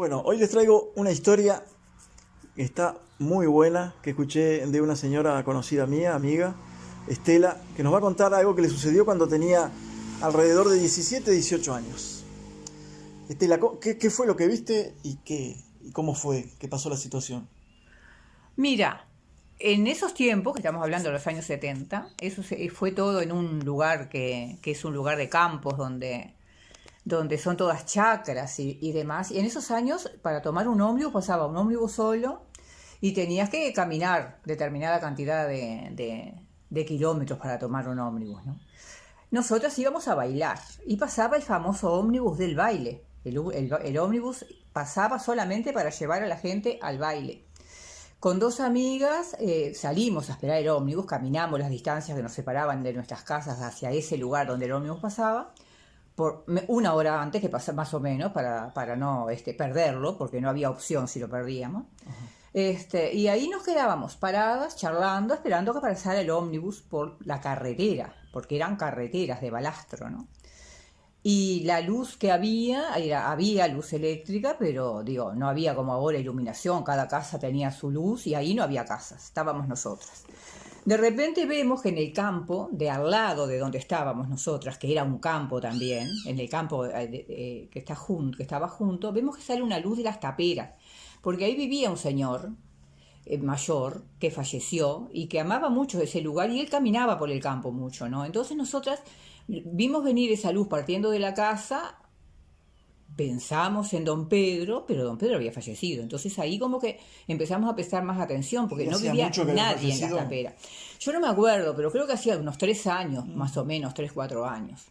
Bueno, hoy les traigo una historia que está muy buena, que escuché de una señora conocida mía, amiga, Estela, que nos va a contar algo que le sucedió cuando tenía alrededor de 17, 18 años. Estela, ¿qué fue lo que viste y cómo fue que pasó la situación? Mira, en esos tiempos, que estamos hablando de los años 70, fue todo en un lugar que es un lugar de campos donde son todas chacras y demás. Y en esos años, para tomar un ómnibus, pasaba un ómnibus solo y tenías que caminar determinada cantidad de kilómetros para tomar un ómnibus, ¿no? Nosotros íbamos a bailar y pasaba el famoso ómnibus del baile. El ómnibus pasaba solamente para llevar a la gente al baile. Con dos amigas salimos a esperar el ómnibus, caminamos las distancias que nos separaban de nuestras casas hacia ese lugar donde el ómnibus pasaba, por una hora antes que pasara más o menos, para no perderlo, porque no había opción si lo perdíamos. Y ahí nos quedábamos paradas, charlando, esperando que pasara el ómnibus por la carretera, porque eran carreteras de balastro, ¿no? Y la luz que había luz eléctrica, pero digo, no había como ahora iluminación, cada casa tenía su luz y ahí no había casas, estábamos nosotras. De repente vemos que en el campo, de al lado de donde estábamos nosotras, que era un campo también, en el campo que estaba junto, vemos que sale una luz de las taperas, porque ahí vivía un señor mayor que falleció y que amaba mucho ese lugar y él caminaba por el campo mucho, ¿no? Entonces nosotras vimos venir esa luz partiendo de la casa, pensamos en don Pedro, pero don Pedro había fallecido. Entonces ahí como que empezamos a prestar más atención, porque no ¿Hacía vivía mucho que había nadie en la fallecido? tapera. Yo no me acuerdo, pero creo que hacía unos 3 años, más o menos, 3, 4 años.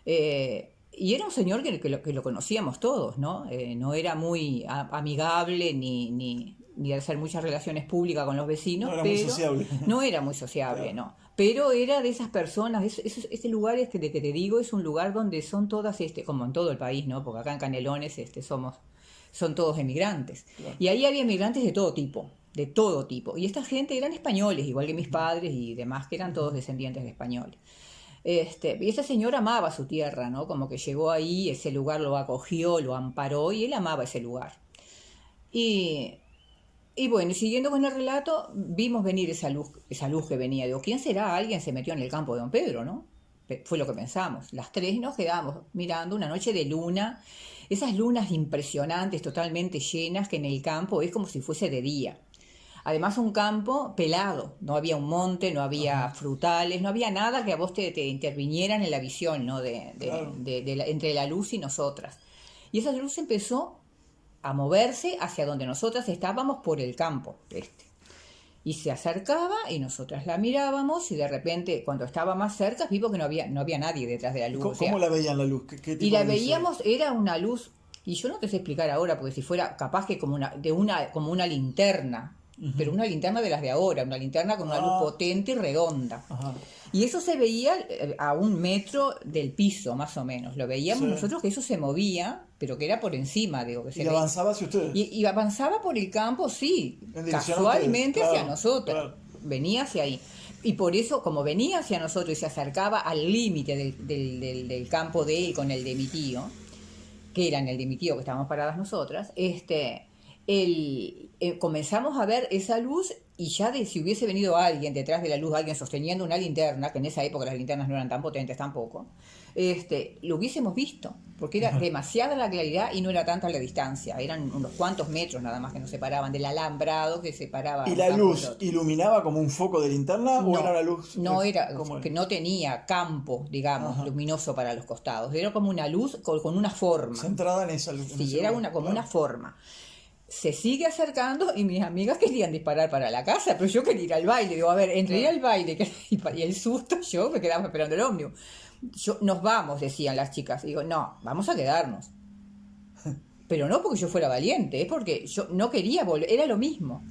Y era un señor que lo conocíamos todos, ¿no? No era muy amigable ni de hacer muchas relaciones públicas con los vecinos, No era muy pero sociable. no era muy sociable, Claro. no. Pero era de esas personas, ese lugar de que te digo es un lugar donde son todas, como en todo el país, ¿no? Porque acá en Canelones son todos emigrantes. Claro. Y ahí había emigrantes de todo tipo, de todo tipo. Y esta gente eran españoles, igual que mis padres y demás, que eran todos descendientes de españoles. Y esa señora amaba su tierra, ¿no? Como que llegó ahí, ese lugar lo acogió, lo amparó y él amaba ese lugar. Y, y bueno, siguiendo con el relato, vimos venir esa luz que venía. Digo, ¿quién será? Alguien se metió en el campo de don Pedro, ¿no? Fue lo que pensamos. Las tres nos quedamos mirando una noche de luna, esas lunas impresionantes, totalmente llenas, que en el campo es como si fuese de día. Además un campo pelado, no había un monte, no había Ajá. frutales, no había nada que a vos te intervinieran en la visión, ¿no? Claro. Entre la luz y nosotras. Y esa luz empezó a moverse hacia donde nosotras estábamos por el campo. Y se acercaba y nosotras la mirábamos y de repente cuando estaba más cerca vimos que no había nadie detrás de la ¿Y luz. cómo, O sea, cómo la veían la luz? ¿Qué y tipo la de luz era? veíamos, era una luz, y yo no te sé explicar ahora, porque si fuera capaz que como una linterna, pero Ujú. una linterna de las de ahora, una linterna con una luz Ah, potente y redonda. ajá. Y eso se veía a 1 metro del piso, más o menos. Lo Sí. veíamos nosotros que eso se movía, pero que era por encima, digo, que se ¿Y veía. avanzaba hacia ustedes? Y avanzaba por el campo, sí, En dirección a ustedes. casualmente hacia Claro, nosotras. claro. Venía hacia ahí. Y por eso, como venía hacia nosotros y se acercaba al límite del campo de él con el de mi tío, que era en el de mi tío que estábamos paradas nosotras, comenzamos a ver esa luz y ya de si hubiese venido alguien detrás de la luz, alguien sosteniendo una linterna, que en esa época las linternas no eran tan potentes tampoco, lo hubiésemos visto, porque era demasiada la claridad y no era tanta la distancia, eran unos cuantos metros nada más que nos separaban del alambrado que separaba ¿Y un la campo del luz otro. iluminaba como un foco de linterna o era No, la luz no era, como que el... no tenía campo, digamos, Ajá. luminoso para los costados, era como una luz con una forma. Centrada en esa luz, en ese Sí, era lugar. como una Claro. forma. Se sigue acercando y mis amigas querían disparar para la casa, pero yo quería ir al baile. Digo, a ver, entre ir Claro. al baile y el susto, yo me quedaba esperando el ómnibus. Nos vamos, decían las chicas. Y digo, no, vamos a quedarnos. Pero no porque yo fuera valiente, es porque yo no quería volver, era lo mismo.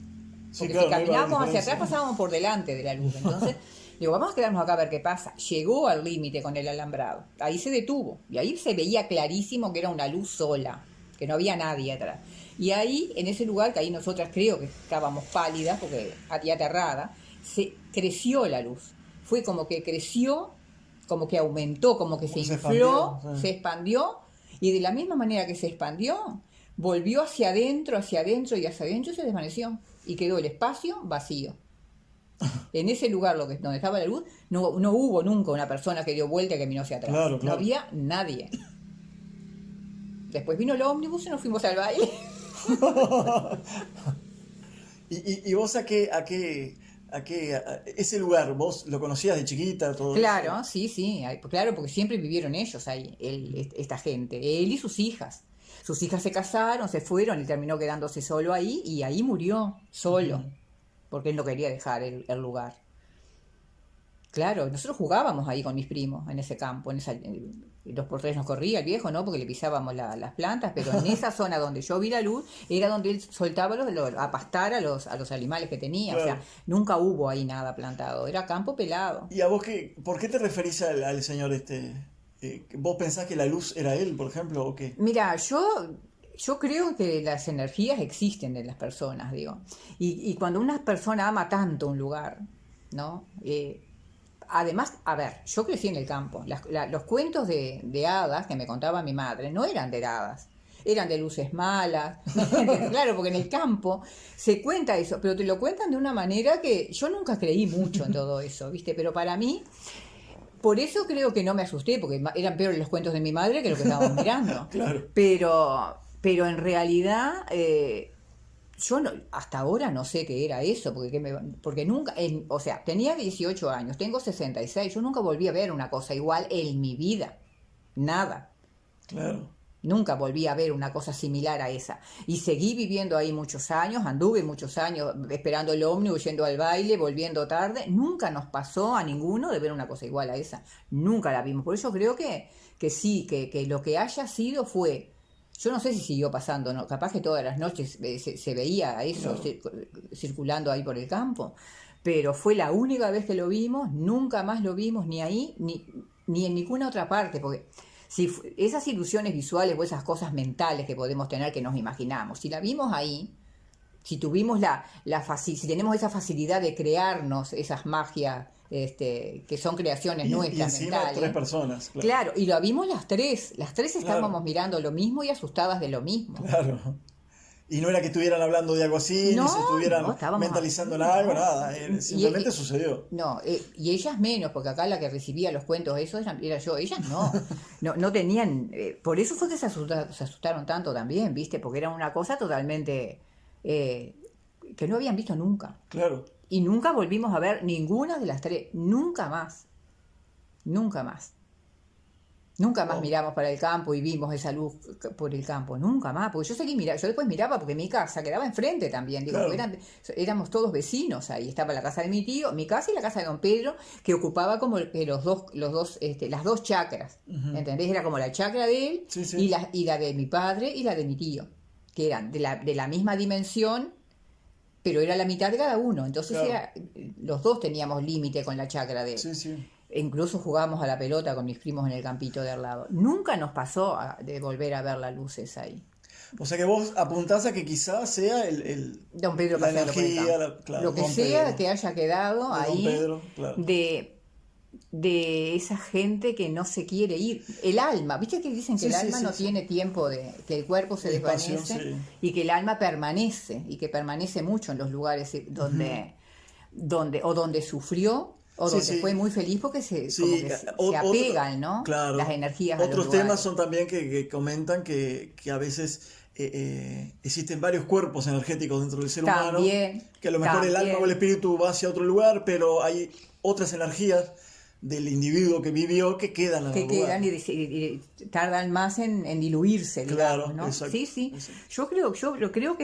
Sí, Porque si claro, no iba a haber caminábamos hacia atrás diferencia. pasábamos por delante de la luz. Entonces, digo, vamos a quedarnos acá a ver qué pasa. Llegó al límite con el alambrado. Ahí se detuvo. Y ahí se veía clarísimo que era una luz sola, que no había nadie atrás. Y ahí, en ese lugar, que ahí nosotras creo que estábamos pálidas, porque aterrada, se creció la luz. Fue como que creció, como que aumentó, como que Como se que se expandió. infló, Sí. se expandió, y de la misma manera que se expandió, volvió hacia adentro y hacia adentro y se desvaneció. Y quedó el espacio vacío. En ese lugar donde estaba la luz, no hubo nunca una persona que dio vuelta y caminó hacia atrás. Claro, No claro. había nadie. Después vino el ómnibus y nos fuimos al baile. ¿Y vos ese lugar, vos lo conocías de chiquita? Todo Claro, eso? sí, claro, porque siempre vivieron ellos ahí, esta gente, él y sus hijas. Sus hijas se casaron, se fueron, él terminó quedándose solo ahí y ahí murió, solo, porque él no quería dejar el lugar. Claro, nosotros jugábamos ahí con mis primos en ese campo, dos por tres nos corría el viejo, ¿no? Porque le pisábamos las plantas, pero en esa zona donde yo vi la luz era donde él soltaba a pastar a los animales que tenía. Claro. O sea, nunca hubo ahí nada plantado, era campo pelado. ¿Y a vos por qué te referís al señor ¿vos pensás que la luz era él, por ejemplo, o qué? Mira, yo creo que las energías existen en las personas, digo. Y cuando una persona ama tanto un lugar, ¿no? Además, a ver, yo crecí en el campo. Los cuentos de hadas que me contaba mi madre no eran de hadas, eran de luces malas. Claro, porque en el campo se cuenta eso, pero te lo cuentan de una manera que yo nunca creí mucho en todo eso, ¿viste? Pero para mí, por eso creo que no me asusté, porque eran peores los cuentos de mi madre que lo que estábamos mirando. Claro. Pero en realidad... yo hasta ahora no sé qué era eso, porque nunca, o sea, tenía 18 años, tengo 66, yo nunca volví a ver una cosa igual en mi vida, nada. Claro. Nunca volví a ver una cosa similar a esa. Y seguí viviendo ahí muchos años, anduve muchos años esperando el ómnibus, yendo al baile, volviendo tarde. Nunca nos pasó a ninguno de ver una cosa igual a esa. Nunca la vimos. Por eso creo que sí, que lo que haya sido fue... Yo no sé si siguió pasando, ¿no? Capaz que todas las noches se veía eso circulando ahí por el campo, pero fue la única vez que lo vimos, nunca más lo vimos ni ahí ni en ninguna otra parte, porque si esas ilusiones visuales o esas cosas mentales que podemos tener que nos imaginamos, si la vimos ahí, si tuvimos si tenemos esa facilidad de crearnos esas magias que son creaciones nuestras Y encima mentales. 3 personas. Claro, y lo vimos las tres estábamos Claro. mirando lo mismo y asustadas de lo mismo. Claro. Y no era que estuvieran hablando de algo así, No, ni se estuvieran no, estábamos mentalizando en así, algo, no. nada. Simplemente Y- sucedió. No, y ellas menos, porque acá la que recibía los cuentos esos era yo, ellas no tenían, por eso fue que se asustaron tanto también, ¿viste? Porque era una cosa totalmente que no habían visto nunca. Claro. Y nunca volvimos a ver ninguna de las tres, nunca más. Nunca más. Nunca más Oh. miramos para el campo y vimos esa luz por el campo, nunca más, porque yo yo después miraba porque mi casa quedaba enfrente también, digo, Claro. porque éramos todos vecinos ahí, estaba la casa de mi tío, mi casa y la casa de don Pedro, que ocupaba como que las dos chacras, ¿entendés? Era como la chacra de él Sí, sí. y la de mi padre y la de mi tío, que eran de la misma dimensión, pero era la mitad de cada uno, entonces Claro. los dos teníamos límite con la chacra de él. Sí, sí. Incluso jugábamos a la pelota con mis primos en el campito de al lado. Nunca nos pasó de volver a ver las luces ahí. O sea que vos apuntás a que quizás sea Don Pedro la paseando por el energía, campo. claro, Lo que Don sea Pedro. que haya quedado De Don ahí Pedro, claro. de esa gente que no se quiere ir. El alma, ¿viste que dicen que Sí, el sí, alma sí, no sí. tiene tiempo que el cuerpo se El espacio, desvanece sí. y que el alma permanece y que permanece mucho en los lugares donde sufrió o Sí, donde sí. fue muy feliz porque Sí, se apegan, ¿no? Claro. Las energías a los Otros temas lugares. son también que comentan que a veces existen varios cuerpos energéticos dentro del ser humano. También, Que a lo mejor el alma también. o el espíritu va hacia otro lugar, pero hay otras energías del individuo que vivió que quedan en Que el lugar. quedan y tardan más en diluirse, Claro, digamos, ¿no? exacto, Sí. exacto. Yo lo creo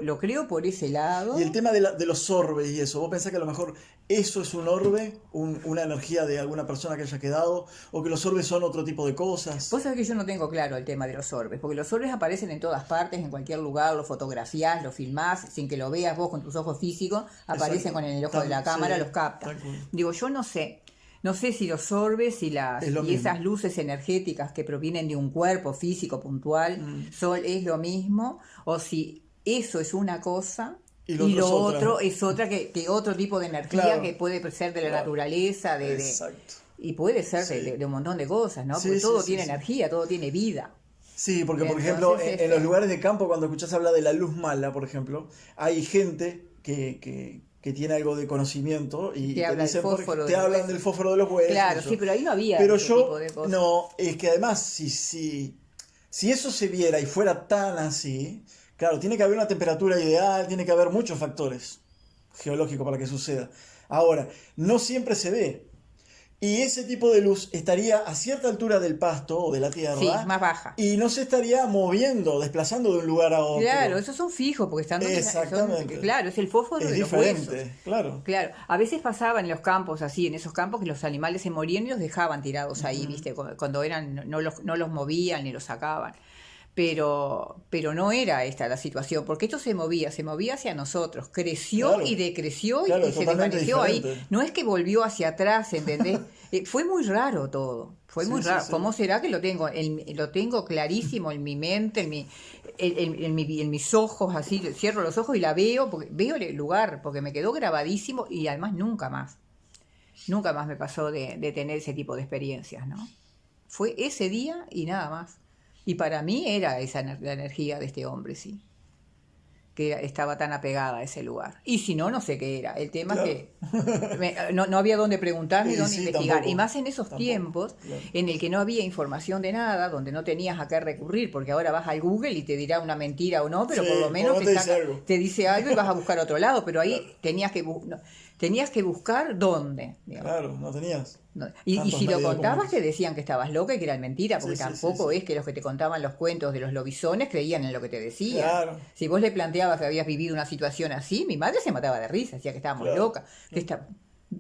lo creo por ese lado. Y el tema de los orbes y eso, ¿vos pensás que a lo mejor eso es un orbe, una energía de alguna persona que haya quedado, o que los orbes son otro tipo de cosas? Vos sabés que yo no tengo claro el tema de los orbes, porque los orbes aparecen en todas partes, en cualquier lugar, lo fotografiás, lo filmás, sin que lo veas vos con tus ojos físicos, aparecen Exacto. con el ojo de la cámara, Sí, los capta. tal cual. Digo, yo no sé. No sé si los orbes y Es lo mismo. esas luces energéticas que provienen de un cuerpo físico puntual es lo mismo, o si eso es una cosa Y y lo lo otro es otro otra. es otra que otro tipo de energía Claro. que puede ser de la Claro. naturaleza, Exacto. y puede ser Sí. de un montón de cosas, ¿no? Sí, Porque sí, todo sí, tiene sí. energía, todo tiene vida. Sí, porque por Entonces, ejemplo, en los lugares de campo, cuando escuchás hablar de la luz mala, por ejemplo, hay gente que tiene algo de conocimiento y te habla del dicen, fósforo te de los hablan huesos. del fósforo de los huesos. Claro, eso. sí, pero ahí no había Pero ese tipo yo, de cosas. no, es que además, si eso se viera y fuera tan así, claro, tiene que haber una temperatura ideal, tiene que haber muchos factores geológicos para que suceda. Ahora, no siempre se ve. Y ese tipo de luz estaría a cierta altura del pasto o de la Sí, tierra más baja. y no se estaría moviendo, desplazando de un lugar a otro. Claro, esos son fijos, porque están donde Exactamente. claro, es el fósforo Es de los huesos. diferente, claro. Claro, a veces pasaba en los campos así, en esos campos que los animales se morían y los dejaban tirados ahí, ¿viste? Cuando eran, no los movían ni los sacaban. Pero no era esta la situación, porque esto se movía hacia nosotros, creció Claro. y decreció Claro, y es se totalmente desvaneció ahí. diferente. No es que volvió hacia atrás, ¿entendés? Fue muy raro todo, fue Sí, muy sí, raro. sí. ¿Cómo será que lo tengo clarísimo en mi mente, en mis ojos, así, cierro los ojos y la veo, porque veo el lugar, porque me quedó grabadísimo y además nunca más me pasó de tener ese tipo de experiencias, ¿no? Fue ese día y nada más. Y para mí era esa la energía de este hombre, sí, que estaba tan apegada a ese lugar. Y si no, no sé qué era. El tema Claro. es que no había dónde preguntar ni Sí, dónde sí, investigar. tampoco, Y más en esos tampoco, tiempos claro. en el que no había información de nada, donde no tenías a qué recurrir, porque ahora vas al Google y te dirá una mentira o no, pero Sí, por lo menos por lo menos te dice algo. y vas a buscar a otro lado. Pero ahí tenías que buscar dónde, digamos. Claro, no tenías. No, Y tantos si lo medios de contabas te comunicación. decían que estabas loca y que era mentira, porque Sí, sí, tampoco sí. es que los que te contaban los cuentos de los lobisones creían en lo que te decían. Claro. Si vos le planteabas que habías vivido una situación así, mi madre se mataba de risa, decía que estábamos Claro. locas.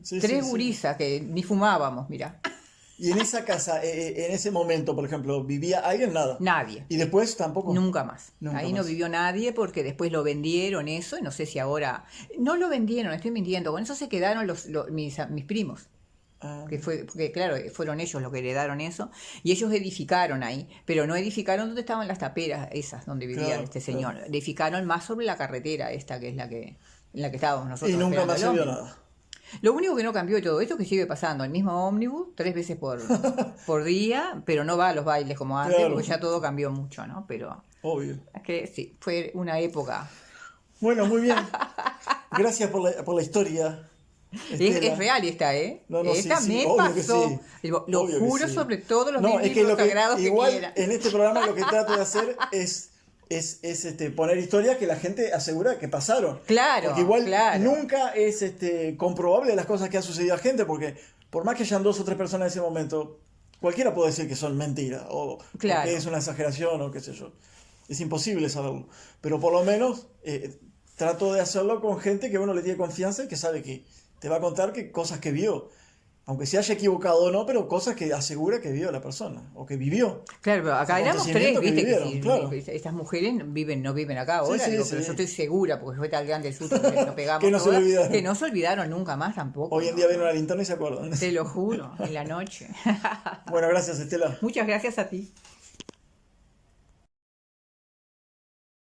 Sí, Tres sí. gurisas que ni fumábamos, mira. Y en esa casa, en ese momento, por ejemplo, ¿vivía alguien? Nada. Nadie. Y después tampoco. Nunca más. Nunca Ahí no más. vivió nadie porque después lo vendieron eso y no sé si ahora... No lo vendieron, estoy mintiendo. Con eso se quedaron mis primos. Ah, Porque claro, fueron ellos los que heredaron eso, y ellos edificaron ahí, pero no edificaron donde estaban las taperas esas donde vivía Claro, este señor, claro. edificaron más sobre la carretera esta que es en la que estábamos nosotros y nunca esperando más el se vio ómnibus. nada. Lo único que no cambió de todo esto es que sigue pasando el mismo ómnibus 3 veces por día, pero no va a los bailes como antes, Claro. porque ya todo cambió mucho, ¿no? Pero Obvio. es que sí, fue una época. Bueno, muy bien. Gracias por la historia. Estela. Es real esta, ¿eh? No, no, sí, Esta sí, me obvio que pasó. sí. Lo Obvio que juro sí. sobre todos los No, es que libros lo que sagrados que igual quiera. en este programa lo que trato de hacer es poner historias que la gente asegura que pasaron. Claro, Porque igual claro. nunca es comprobable las cosas que ha sucedido a gente, porque por más que hayan 2 o 3 personas en ese momento, cualquiera puede decir que son mentiras, o Claro. que es una exageración, o qué sé yo. Es imposible saberlo. Pero por lo menos trato de hacerlo con gente que uno le tiene confianza y que sabe que te va a contar que cosas que vio. Aunque se haya equivocado o no, pero cosas que asegura que vio la persona, o que vivió. Claro, pero acá éramos 3, Acontecimientos que viste, que vivieron, sí, claro. estas mujeres no viven acá ahora, Sí, sí, digo, sí. pero yo estoy segura, porque fue tan grande el susto que nos pegamos Que no se todas, olvidaron. que no se olvidaron nunca más tampoco. Hoy en ¿no? día ven una linterna y se acuerdan. Te lo juro, en la noche. Bueno, gracias, Estela. Muchas gracias a ti.